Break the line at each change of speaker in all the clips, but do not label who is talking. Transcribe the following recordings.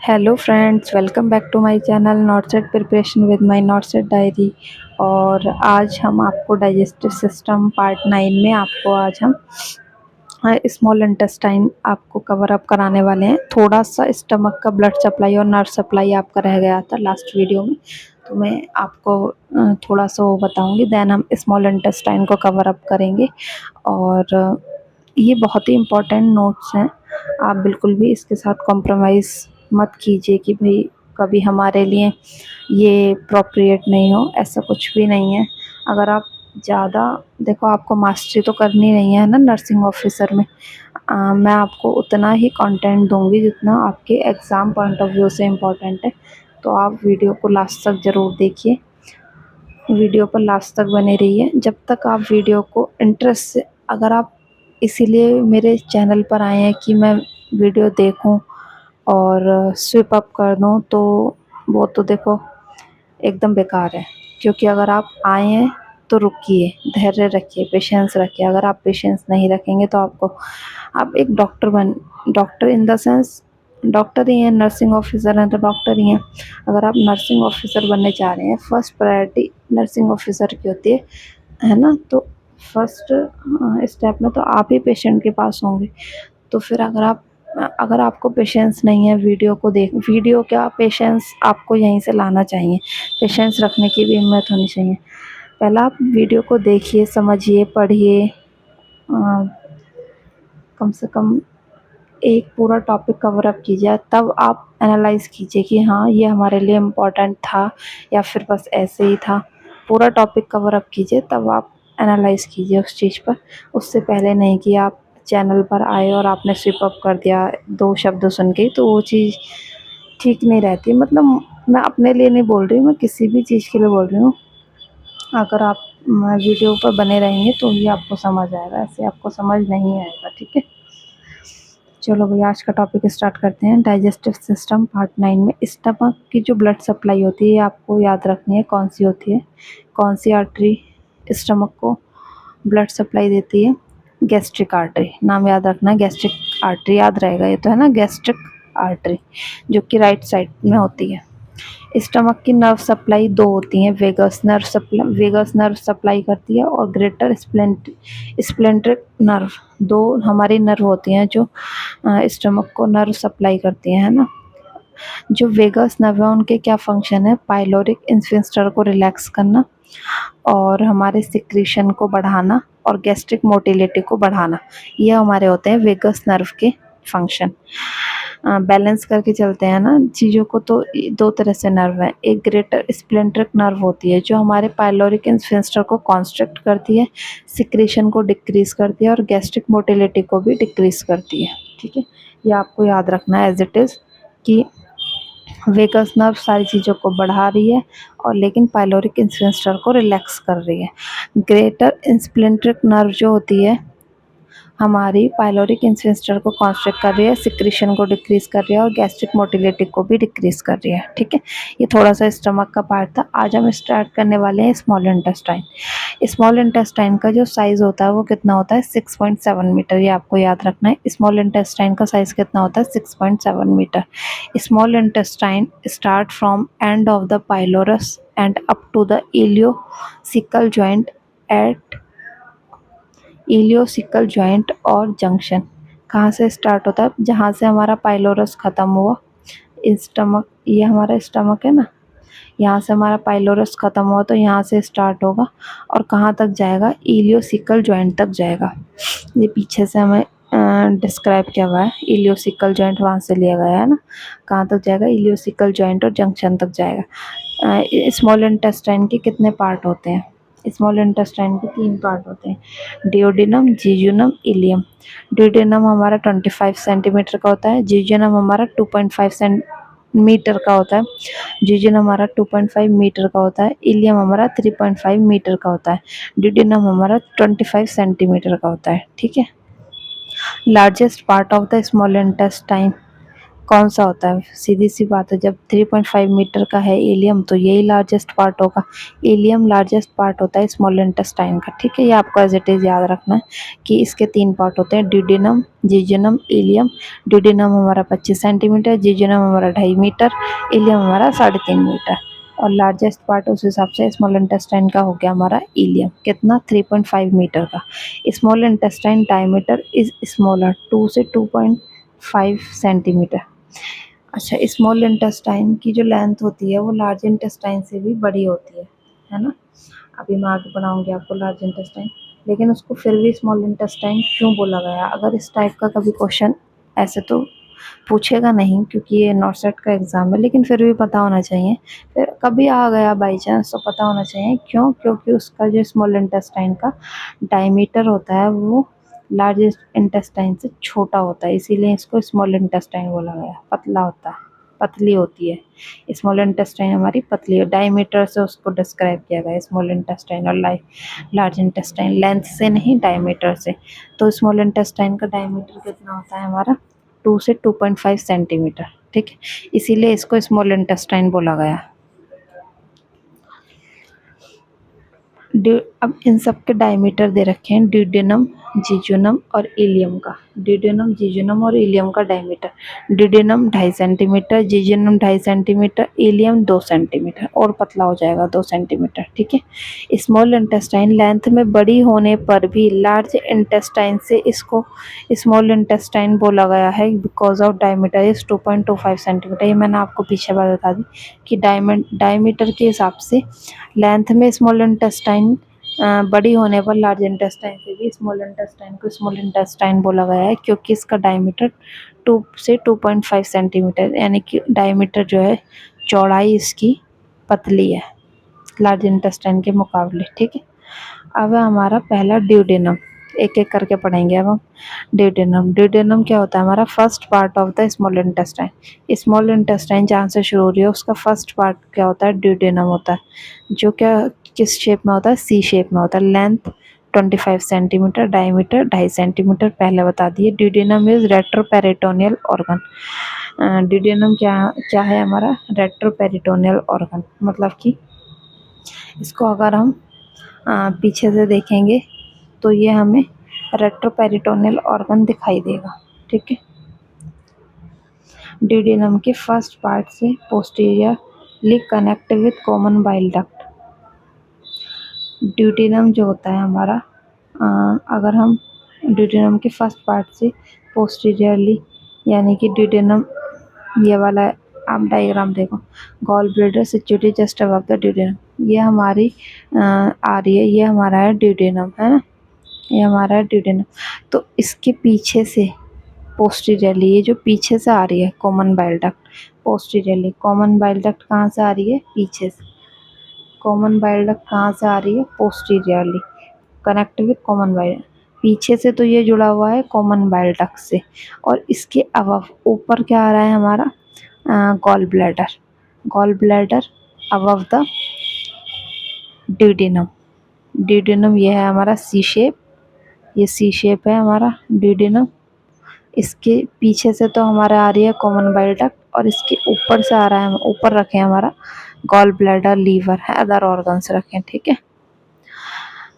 Hello friends, welcome back to my channel NORCET preparation with my NORCET diary. और आज हम आपको digestive system part 9 में आपको आज हम स्मॉल इंटेस्टाइन आपको कवर अप कराने वाले हैं। थोड़ा सा स्टमक का ब्लड सप्लाई और नर्व सप्लाई आपका रह गया था लास्ट वीडियो में, तो मैं आपको थोड़ा सा वो बताऊंगी, देन हम स्मॉल इंटेस्टाइन को कवर अप करेंगे। और ये बहुत ही इम्पोर्टेंट नोट्स हैं, आप बिल्कुल भी इसके साथ कॉम्प्रोमाइज़ मत कीजिए कि भाई कभी हमारे लिए ये अप्रोप्रिएट नहीं हो, ऐसा कुछ भी नहीं है। अगर आप ज़्यादा देखो, आपको मास्टरी तो करनी नहीं है ना नर्सिंग ऑफिसर में। मैं आपको उतना ही कंटेंट दूंगी जितना आपके एग्ज़ाम पॉइंट ऑफ व्यू से इम्पोर्टेंट है। तो आप वीडियो को लास्ट तक ज़रूर देखिए, वीडियो पर लास्ट तक बने रहिए। जब तक आप वीडियो को इंटरेस्ट से, अगर आप इसीलिए मेरे चैनल पर आए हैं कि मैं वीडियो देखूं और स्विप अप कर दूं, तो वो तो देखो एकदम बेकार है। क्योंकि अगर आप आए हैं तो रुकिए, धैर्य रखिए, पेशेंस रखिए। अगर आप पेशेंस नहीं रखेंगे तो आप एक doctor in the sense doctor ही हैं, नर्सिंग ऑफिसर हैं तो डॉक्टर ही हैं। अगर आप नर्सिंग ऑफिसर बनने चाह रहे हैं, फर्स्ट प्रायोरिटी नर्सिंग ऑफिसर की होती है ना। तो फर्स्ट स्टेप में तो आप ही पेशेंट के पास होंगे। तो फिर अगर आपको पेशेंस नहीं है, वीडियो क्या, पेशेंस आपको यहीं से लाना चाहिए। पेशेंस रखने की भी हिम्मत होनी चाहिए। पहले आप वीडियो को देखिए, समझिए, पढ़िए, कम से कम एक पूरा टॉपिक कवर अप कीजिए, तब आप एनालाइज कीजिए कि हाँ ये हमारे लिए इम्पोर्टेंट था या फिर बस ऐसे ही था। पूरा टॉपिक कवर अप कीजिए, तब आप एनालाइज कीजिए उस चीज़ पर। उससे पहले नहीं कि आप चैनल पर आए और आपने स्विप अप कर दिया दो शब्द सुन के, तो वो चीज़ ठीक नहीं रहती। मतलब मैं अपने लिए नहीं बोल रही हूँ, मैं किसी भी चीज़ के लिए बोल रही हूँ। अगर आप वीडियो पर बने रहेंगे तो ही आपको समझ आएगा, ऐसे आपको समझ नहीं आएगा। ठीक है, चलो भैया आज का टॉपिक स्टार्ट करते हैं। डाइजेस्टिव सिस्टम पार्ट 9 में स्टमक की जो ब्लड सप्लाई होती है आपको याद रखनी है कौन सी होती है। कौन सी आर्टरी स्टमक को ब्लड सप्लाई देती है? Gastric artery. नाम याद रखना है, गैस्ट्रिक आर्टरी याद रहेगा, ये तो है ना, गैस्ट्रिक आर्टरी, जो कि राइट साइड में होती है। स्टमक की नर्व सप्लाई दो होती हैं, वेगस नर्व सप्लाई करती है और ग्रेटर स्प्लेंट्रिक नर्व। दो हमारी नर्व होती हैं जो स्टमक को नर्व सप्लाई करती हैं, है ना। जो वेगस नर्व है उनके क्या फंक्शन है? पाइलोरिक इन्फेस्टर को रिलैक्स करना और हमारे सिक्रीशन को बढ़ाना और गैस्ट्रिक मोटिलिटी को बढ़ाना। ये हमारे होते हैं वेगस नर्व के फंक्शन। बैलेंस करके चलते हैं ना चीज़ों को। तो दो तरह से नर्व है, एक ग्रेटर स्प्लेंट्रिक नर्व होती है जो हमारे पाइलोरिक इन्फेस्टर को कॉन्स्ट्रिक्ट करती है, सिक्रीशन को डिक्रीज करती है और गैस्ट्रिक मोटिलिटी को भी डिक्रीज करती है। ठीक है, ये आपको याद रखना है एज इट इज़ कि वेगस नर्व सारी चीज़ों को बढ़ा रही है और लेकिन पाइलोरिक इन्फेस्टर को रिलैक्स कर रही है। ग्रेटर स्प्लेंट्रिक नर्व जो होती है हमारी पाइलोरिक इन्फेस्टर को कॉन्स्ट्रिक्ट कर रही है, सिक्रीशन को डिक्रीज कर रही है और गैस्ट्रिक मोटिलिटी को भी डिक्रीज कर रही है। ठीक है, ये थोड़ा सा स्टमक का पार्ट था। आज हम स्टार्ट करने वाले हैं स्मॉल इंटेस्टाइन। स्मॉल इंटेस्टाइन का जो साइज होता है वो कितना होता है? 6.7 मीटर। ये आपको याद रखना है, स्मॉल इंटेस्टाइन का साइज कितना होता है? 6.7 metre. Small intestine start from end of the pylorus end up to the ileocaecal joint at ileocaecal joint और जंक्शन। कहाँ से स्टार्ट होता है? जहाँ से हमारा पाइलोरस ख़त्म हुआ, स्टमक, ये हमारा स्टमक है ना, यहाँ से हमारा पाइलोरस ख़त्म हुआ तो यहाँ से स्टार्ट होगा और कहाँ तक जाएगा? इलियोसिकल जॉइंट तक जाएगा। ये पीछे से हमें डिस्क्राइब किया हुआ है, इलियोसिकल जॉइंट वहाँ से लिया गया है ना। कहाँ तक जाएगा? इलियोसिकल जॉइंट और जंक्शन तक जाएगा। स्मॉल इंटेस्टाइन के कितने पार्ट होते हैं? स्मॉल इंटेस्टाइन के 3 पार्ट होते हैं, डिओडिनम, जीजुनम, इलियम। डिओडिनम हमारा 25 सेंटीमीटर का होता है, जीजुनम हमारा 2.5 मीटर का होता है, जीजुनम हमारा 2.5 मीटर का होता है, इलियम हमारा 3.5 मीटर का होता है, डिओडिनम हमारा 25 सेंटीमीटर का होता है। ठीक है, largest part of the small intestine कौन सा होता है? सीधी सी बात है, जब 3.5 मीटर का है इलियम तो यही लार्जेस्ट पार्ट होगा। इलियम लार्जेस्ट पार्ट होता है स्मॉल इंटेस्टाइन का, ठीक है। ये आपको एज इट इज़ याद रखना है कि इसके 3 पार्ट होते हैं, ड्यूडेनम, जीजोनम, इलियम। ड्यूडेनम हमारा 25 सेंटीमीटर, जीजोनम हमारा 2.5 मीटर, इलियम हमारा 3.5 मीटर। और लार्जेस्ट पार्ट उस हिसाब से स्मॉल इंटेस्टाइन का हो गया हमारा इलियम, कितना? 3.5 मीटर का। Small intestine diameter is smaller 2 से 2.5 सेंटीमीटर। अच्छा, स्मॉल इंटेस्टाइन की जो लेंथ होती है वो लार्ज इंटेस्टाइन से भी बड़ी होती है ना। अभी मैं आगे बढ़ाऊंगी आपको लार्ज इंटेस्टाइन, लेकिन उसको फिर भी स्मॉल इंटेस्टाइन क्यों बोला गया? अगर इस टाइप का कभी क्वेश्चन, ऐसे तो पूछेगा नहीं क्योंकि ये नॉट सेट का एग्ज़ाम है, लेकिन फिर भी पता होना चाहिए। फिर कभी आ गया बाई चांस तो पता होना चाहिए, क्यों? क्योंकि उसका जो स्मॉल इंटेस्टाइन का डायमीटर होता है वो लार्ज इंटेस्टाइन से छोटा होता है, इसीलिए इसको स्मॉल इंटेस्टाइन बोला गया। पतला होता है, पतली होती है स्मॉल इंटेस्टाइन, हमारी पतली है। डायमीटर से उसको डिस्क्राइब किया गया स्मॉल इंटेस्टाइन, और लार्ज इंटेस्टाइन लेंथ से नहीं, डायमीटर से। तो स्मॉल इंटेस्टाइन का डायमीटर कितना होता है हमारा? 2 से 2.5 सेंटीमीटर, ठीक है। इसीलिए इसको स्मॉल इंटेस्टाइन बोला गया। अब इन सब के डायमीटर दे रखे हैं, ड्यूडेनम, जीजोनम और इलियम का। ड्यूडेनम, जीजोनम और इलियम का diameter, duodenum 2.5 centimetre, jejunum 2.5 centimetre, ileum 2 centimetre, और पतला हो जाएगा 2 सेंटीमीटर, ठीक है। स्मॉल इंटेस्टाइन लेंथ में बड़ी होने पर भी लार्ज इंटेस्टाइन से इसको स्मॉल इंटेस्टाइन बोला गया है because of diameter is 2.25 centimetre. ये मैंने आपको पीछे बात बता दी कि डायमीटर के हिसाब से लेंथ में स्मॉल इंटेस्टाइन बड़ी होने पर लार्ज इंटेस्टाइन से भी स्मॉल इंटेस्टाइन को स्मॉल इंटेस्टाइन बोला गया है, क्योंकि इसका डायमीटर 2 से 2.5 सेंटीमीटर, यानी कि डायमीटर जो है, चौड़ाई इसकी पतली है लार्ज इंटेस्टाइन के मुकाबले, ठीक है। अब है हमारा पहला ड्यूडेनम, एक एक करके पढ़ेंगे अब हम। ड्यूडेनम, ड्यूडेनम क्या होता है? हमारा first part of the small intestine. Small intestine जहाँ से शुरू हो रही है उसका फर्स्ट पार्ट क्या होता है? ड्यूडेनम होता है, जो क्या किस शेप में होता है? सी शेप में होता है। लेंथ 25 सेंटीमीटर, डायमीटर 2.5 सेंटीमीटर, पहले बता दिए। Duodenum is retroperitoneal organ. Duodenum क्या क्या है हमारा? रेट्रोपेरिटोनियल ऑर्गन, मतलब कि इसको अगर हम पीछे से देखेंगे तो ये हमें रेट्रोपेरिटोनियल ऑर्गन दिखाई देगा, ठीक है। ड्यूडेनम के फर्स्ट पार्ट से posteriorly connect with common bile duct. Duodenum जो होता है हमारा, अगर हम ड्यूडेनम के फर्स्ट पार्ट से पोस्टीरियरली, यानी कि ड्यूडेनम ये वाला है, आप डायग्राम देखो, gall bladder situated just above the duodenum, ये हमारी आ रही है, ये हमारा है ड्यूडेनम, है ना, ये हमारा है ड्यूडेनम। तो इसके पीछे से पोस्टीरियरली, ये जो पीछे से आ रही है common bile duct, posteriorly common bile duct कहाँ से आ रही है? पीछे से। कॉमन बाइल डक्ट कहाँ से आ रही है? Posteriorly connect with common bile, पीछे से तो ये जुड़ा हुआ है कॉमन बाइल डक्ट से। और इसके अबव ऊपर क्या आ रहा है हमारा? Gall bladder, gall bladder above the duodenum. Duodenum ये है हमारा सी शेप, ये सी शेप है हमारा ड्यूडेनम। इसके पीछे से तो हमारा आ रही है कॉमन बाइल डक्ट, और इसके ऊपर से आ रहा है, हम ऊपर रखे हैं हमारा गॉल ब्लैडर, लीवर है, अदर ऑर्गन्स रखें, ठीक है।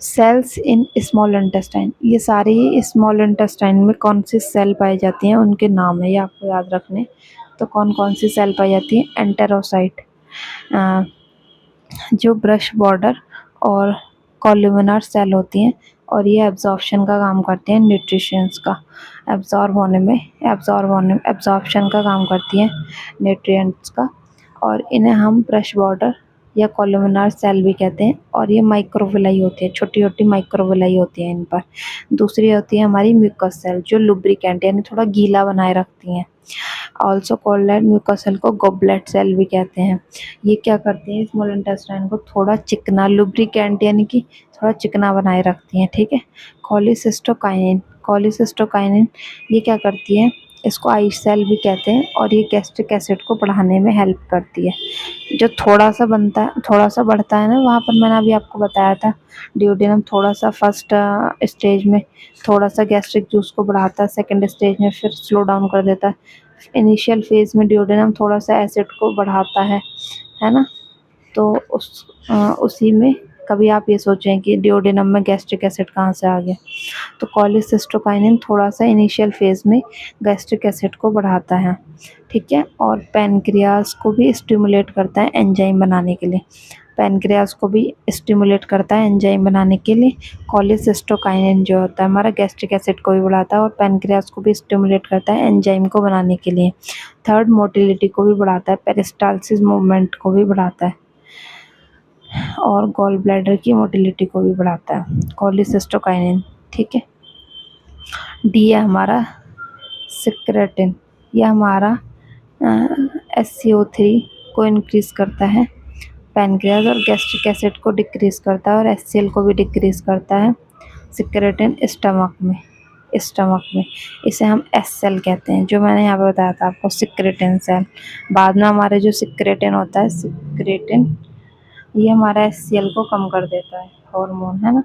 सेल्स इन स्मॉल इंटेस्टाइन, ये सारी ही स्मॉल इंटेस्टाइन में कौन सी सेल पाई जाती हैं उनके नाम है, ये आपको याद रखने। तो कौन कौन सी सेल पाई जाती है? एंटेरोसाइट, जो ब्रश बॉर्डर और कॉलुमिनार सेल होती हैं, और ये एब्जॉर्प्शन का काम करती हैं, न्यूट्रिशंस का एब्जॉर्प्शन का काम करती हैं, न्यूट्रिएंट्स का। और इन्हें हम ब्रश बॉर्डर या कॉलुमिनार सेल भी कहते हैं। और ये माइक्रोविलाई होती है, छोटी छोटी माइक्रोविलाई होती है इन पर। दूसरी होती है हमारी म्यूकस सेल, जो लुब्रिकेंट यानी थोड़ा गीला बनाए रखती हैं। ऑल्सो कॉल्ड म्यूकस सेल को गोबलेट सेल भी कहते हैं। ये क्या करती हैं? स्मॉल इंटेस्टाइन को थोड़ा चिकना, लुब्रिकेंट यानी कि थोड़ा चिकना बनाए रखती हैं, ठीक है। कॉलीसिस्टोकाइनिन, कॉलीसिस्टोकाइनिन ये क्या करती है? इसको आई सेल भी कहते हैं, और ये गैस्ट्रिक एसिड को बढ़ाने में हेल्प करती है। जो थोड़ा सा बनता है, थोड़ा सा बढ़ता है ना, वहाँ पर मैंने अभी आपको बताया था ड्यूडेनम थोड़ा सा फर्स्ट स्टेज में थोड़ा सा गैस्ट्रिक जूस को बढ़ाता है, सेकंड स्टेज में फिर स्लो डाउन कर देता है, इनिशियल फेज में ड्यूडेनम थोड़ा सा एसिड को बढ़ाता है ना। तो उसी में कभी आप ये सोचें कि ड्यूडेनम में गैस्ट्रिक एसिड कहाँ से आ गया, तो कोलिसिस्टोकाइनिन थोड़ा सा इनिशियल फेज में गैस्ट्रिक एसिड को बढ़ाता है, ठीक है। और पैनक्रियाज को भी स्टिमुलेट करता है एंजाइम बनाने के लिए, पैनक्रियाज को भी स्टिमुलेट करता है एंजाइम बनाने के लिए। कोलिसिस्टोकाइनिन जो होता है हमारा गैस्ट्रिक एसिड को भी बढ़ाता है और पैनक्रियाज को भी स्टिमुलेट करता है एंजाइम को बनाने के लिए। थर्ड, मोटिलिटी को भी बढ़ाता है, पेरिस्टालसिस मूवमेंट को भी बढ़ाता है और गॉल ब्लैडर की मोटिलिटी को भी बढ़ाता है कोलिसिस्टोकाइनिन, ठीक है। डी है हमारा सिक्रेटिन, यह हमारा SCO3 को इंक्रीज करता है पैनक्रियाज और गैस्ट्रिक एसिड को डिक्रीज करता है और HCl को भी डिक्रीज करता है सिक्रेटिन स्टमक में इसे हम एस सेल कहते हैं, जो मैंने यहाँ पे बताया था आपको सिक्रेटिन सेल। बाद में हमारे जो सिक्रेटिन होता है, सिक्रेटिन ये हमारा HCl को कम कर देता है, हार्मोन है ना,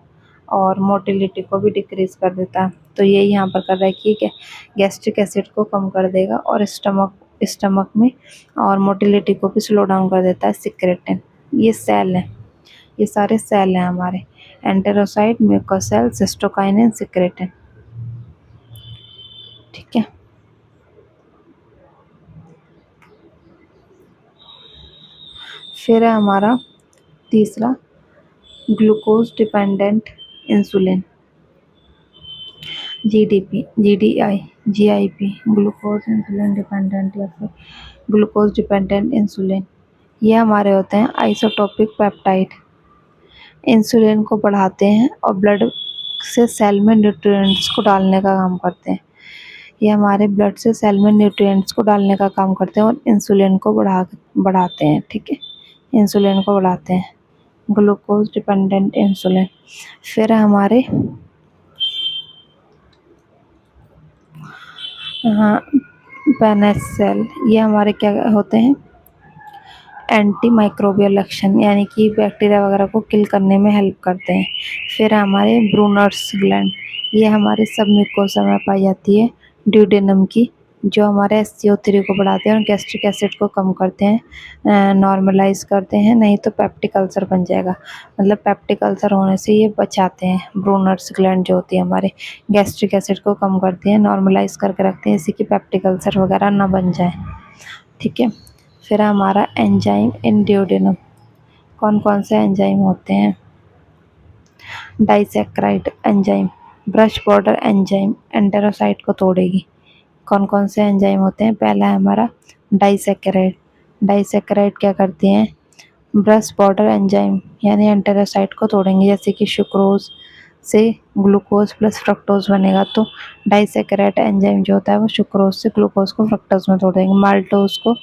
और मोटिलिटी को भी डिक्रीज कर देता है। तो यही यहाँ पर कर रहा है कि गैस्ट्रिक एसिड को कम कर देगा और स्टमक में और मोटिलिटी को भी स्लो डाउन कर देता है सिक्रेटिन। ये सेल है, ये सारे सेल हैं हमारे, एंटेरोसाइट, म्यूकोसेल, सिस्टोकाइनिन, सिक्रेटिन, ठीक है। फिर है हमारा तीसरा glucose dependent insulin, GIP, glucose insulin dependent या फिर ग्लूकोज डिपेंडेंट इंसुलिन। ये हमारे होते हैं आइसोटोपिक पेप्टाइड, इंसुलिन को बढ़ाते हैं और ब्लड से सेल में न्यूट्रिएंट्स को डालने का काम करते हैं। ये हमारे ब्लड से सेल में न्यूट्रिएंट्स को डालने का काम करते हैं और इंसुलिन को बढ़ाते हैं, ठीक है, इंसुलिन को बढ़ाते हैं, ग्लूकोज डिपेंडेंट इंसुलिन। फिर हमारे पेनिसिलिन, ये हमारे क्या होते हैं, एंटी माइक्रोबियल एक्शन, यानी कि बैक्टीरिया वगैरह को किल करने में हेल्प करते हैं। फिर हमारे ब्रूनर्स ग्लैंड, ये हमारे सब म्यूकोसा में पाई जाती है ड्यूडेनम की, जो हमारे SCO3 को बढ़ाते हैं और गैस्ट्रिक एसिड को कम करते हैं, नॉर्मलाइज करते हैं, नहीं तो पेप्टिक अल्सर बन जाएगा, मतलब पेप्टिक अल्सर होने से ये बचाते हैं। ब्रूनर्स ग्लैंड जो होती है हमारे गैस्ट्रिक एसिड को कम करती हैं, नॉर्मलाइज करके रखते हैं, इसी की पेप्टिक अल्सर वगैरह ना बन जाए, ठीक है। फिर हमारा एंजाइम इन ड्यूडेनम, कौन कौन से एंजाइम होते हैं, disaccharide enzyme, brush border enzyme, enterocyte को तोड़ेगी। कौन कौन से एंजाइम होते हैं, पहला है हमारा डाइसैक्राइड, डाइसैक्राइड क्या करते हैं, ब्रश बॉर्डर एंजाइम यानी एंटेरोसाइट को तोड़ेंगे, जैसे कि सुक्रोज से ग्लूकोज प्लस फ्रक्टोज बनेगा, तो डाइसैकेराइड एंजाइम जो होता है वो सुक्रोज से ग्लूकोज को फ्रक्टोज में तोड़ देंगे, माल्टोज को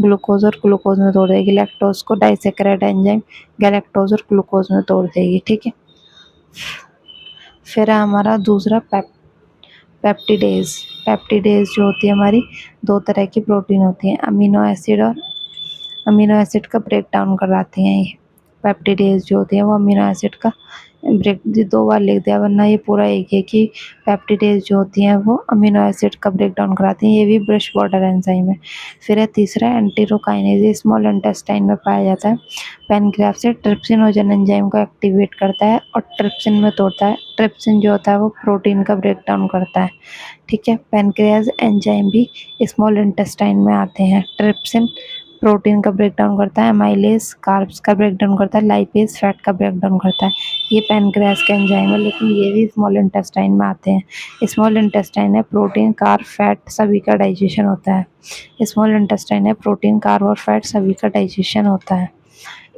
ग्लूकोज और ग्लूकोज में तोड़ देगी, लैक्टोज को डाइसैकेराइड एंजाइम गैलेक्टोज और ग्लूकोज में तोड़ देगी, ठीक है। फिर है हमारा दूसरा पेप्टिडेज, पेप्टिडेज जो होती है हमारी, दो तरह की प्रोटीन होती है, अमीनो एसिड का ब्रेक डाउन कराती हैं। ये पेप्टिडेज जो होती है वो अमीनो एसिड का ब्रेक, दो बार लिख दिया वरना ये पूरा एक है कि पेप्टिडेज जो होती हैं वो अमीनो एसिड का ब्रेक डाउन कराती हैं, ये भी ब्रश बॉर्डर एंजाइम है। फिर है तीसरा एंटीरोकाइनेज, स्मॉल इंटेस्टाइन में पाया जाता है, पैनक्रियाज से ट्रिप्सिनोजन एंजाइम को एक्टिवेट करता है और ट्रिप्सिन में तोड़ता है, ट्रिप्सिन जो होता है वो प्रोटीन का ब्रेक डाउन करता है, ठीक है। पैनक्रियाज एंजाइम भी स्मॉल इंटेस्टाइन में आते हैं, ट्रिप्सिन प्रोटीन का ब्रेक डाउन करता है, एमाइलेज कार्ब्स का ब्रेक डाउन करता है, लाइपेज फैट का ब्रेक डाउन करता है। ये पैनक्रियाज का एंजाइम है, लेकिन ये भी स्मॉल इंटेस्टाइन में आते हैं। स्मॉल इंटेस्टाइन है, प्रोटीन कार्ब फैट सभी का डाइजेशन होता है, स्मॉल इंटेस्टाइन है, प्रोटीन कार्ब और फैट सभी का डाइजेशन होता है।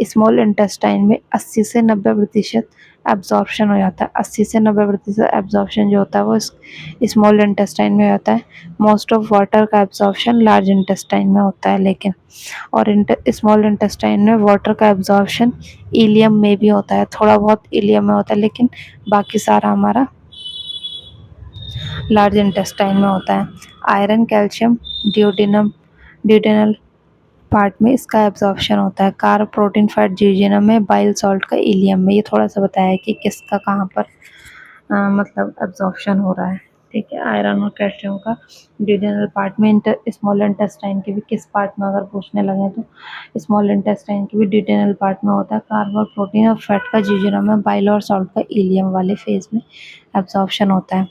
स्मॉल इंटेस्टाइन में 80 से 90% एब्जॉर्प्शन हो जाता है, 80 से 90% एब्जॉर्प्शन जो होता है वो स्मॉल इंटेस्टाइन में होता है। मोस्ट ऑफ वाटर का एब्जॉर्प्शन लार्ज इंटेस्टाइन में होता है, लेकिन और स्मॉल इंटेस्टाइन में वाटर का एब्जॉर्प्शन इलियम में भी होता है, थोड़ा बहुत इलियम में होता है, लेकिन बाकी सारा हमारा लार्ज इंटेस्टाइन में होता है। आयरन कैल्शियम ड्यूडेनल पार्ट में इसका एब्जॉर्प्शन होता है, कार्ब प्रोटीन फैट जीजिनम में, बाइल सॉल्ट का इलियम में। ये थोड़ा सा बताया है कि किसका कहाँ पर मतलब एब्जॉर्प्शन हो रहा है। ठीक है, आयरन और कैल्शियम का ड्यूडेनल पार्ट में, स्मॉल इंटेस्टाइन के भी किस पार्ट में अगर पूछने लगे तो स्मॉल इंटेस्टाइन के भी ड्यूडेनल पार्ट में होता है। कार्ब, प्रोटीन और फैट का जीजोरम में, बाइल और सॉल्ट का इलियम वाले फेज में एब्जॉर्प्शन होता है।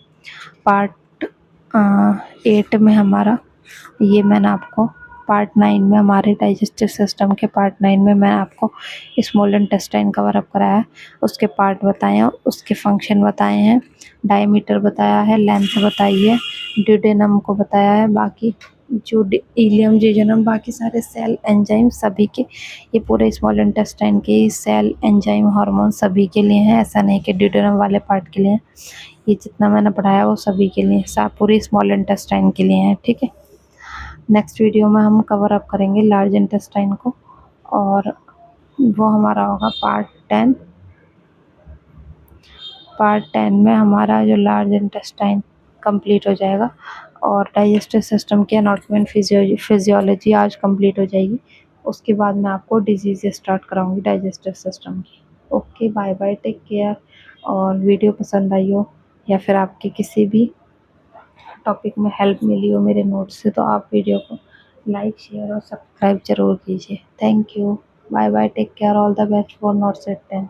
पार्ट 8 में हमारा, ये मैंने आपको पार्ट 9 में, हमारे डाइजेस्टिव सिस्टम के पार्ट 9 में मैं आपको स्मॉल इंटेस्टाइन कवर अप कराया है, उसके पार्ट बताए हैं, उसके फंक्शन बताए हैं, डायमीटर बताया है, लेंथ बताई है, ड्यूडेनम को बताया है, बाकी जो इलियम जीजोनम बाकी सारे सेल एंजाइम सभी के, ये पूरे स्मॉल इंटेस्टाइन के सेल एंजाइम हार्मोन सभी के लिए हैं, ऐसा नहीं कि ड्यूडेनम वाले पार्ट के लिए। ये जितना मैंने पढ़ाया वो सभी के लिए, सब पूरे स्मॉल इंटेस्टाइन के लिए है। ठीक है, नेक्स्ट वीडियो में हम कवर अप करेंगे लार्ज इंटेस्टाइन को, और वो हमारा होगा पार्ट 10। पार्ट 10 में हमारा जो लार्ज इंटेस्टाइन कंप्लीट हो जाएगा, और डाइजेस्टिव सिस्टम की एनाटॉमी एंड फिजियोलॉजी आज कंप्लीट हो जाएगी। उसके बाद मैं आपको डिजीज़ स्टार्ट कराऊंगी डाइजेस्टिव सिस्टम की। Okay, bye bye, take care. और वीडियो पसंद आई हो या फिर आपके किसी भी टॉपिक में हेल्प मिली हो मेरे नोट्स से, तो आप वीडियो को लाइक, शेयर और सब्सक्राइब जरूर कीजिए। Thank you, bye bye, take care, all the best for NORCET 10।